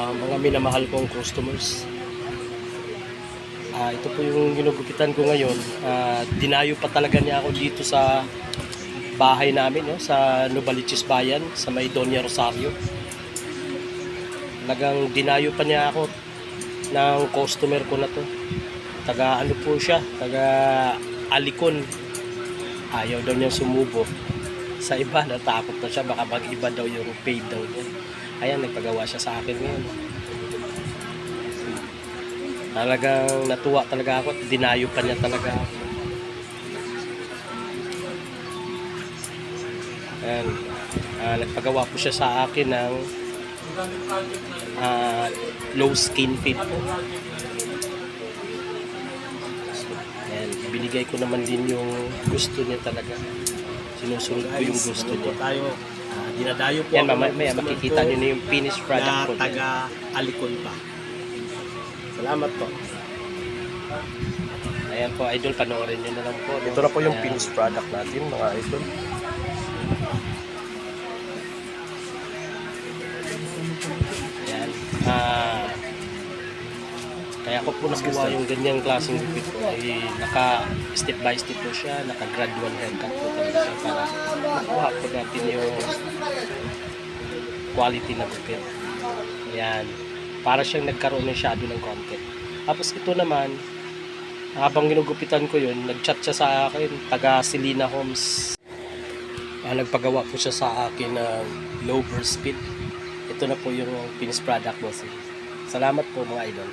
Mga minamahal kong customers. Ito po yung ginugupitan ko ngayon. Dinayo pa talaga niya ako dito sa bahay namin, no, sa Novaliches Bayan, sa may Doña Rosario. Talagang dinayo pa niya ako ng customer ko na to. Taga ano po siya, taga Alicon. Ayaw daw niyang sumubo. Sa iba, natakot na siya, baka mag-iba daw yung paid daw niya. Ayan, nagpagawa siya sa akin ngayon. Talagang natuwa talaga ako at dinayo pa niya talaga. Ayan, nagpagawa po siya sa akin ng low skin fit. Ayan, ibinigay ko naman din yung gusto niya talaga. Sinusunod ko yung gusto niya. Tayo, dinadayo po Yan, ako ng mamaya customer makikita ko nyo na yung finished product na ko. taga Alicon pa. Salamat po. Ayan po, idol, panoorin nyo na lang po. Ito na po yung Ayan. finished product natin, mga idol. Ayan. Kaya ko po nakuha yung ganyang klaseng gupit ko. Naka step by step po siya, naka gradual haircut po talaga siya para makuha po natin yung quality na gupit. Ayan. Para siyang nagkaroon ng shadow ng konti. Tapos ito naman, habang ginugupitan ko yun, nag-chat siya sa akin, taga Selena Homes. Nagpagawa po siya sa akin ng low burst speed. Ito na po yung finished product mo. Salamat po mga idol.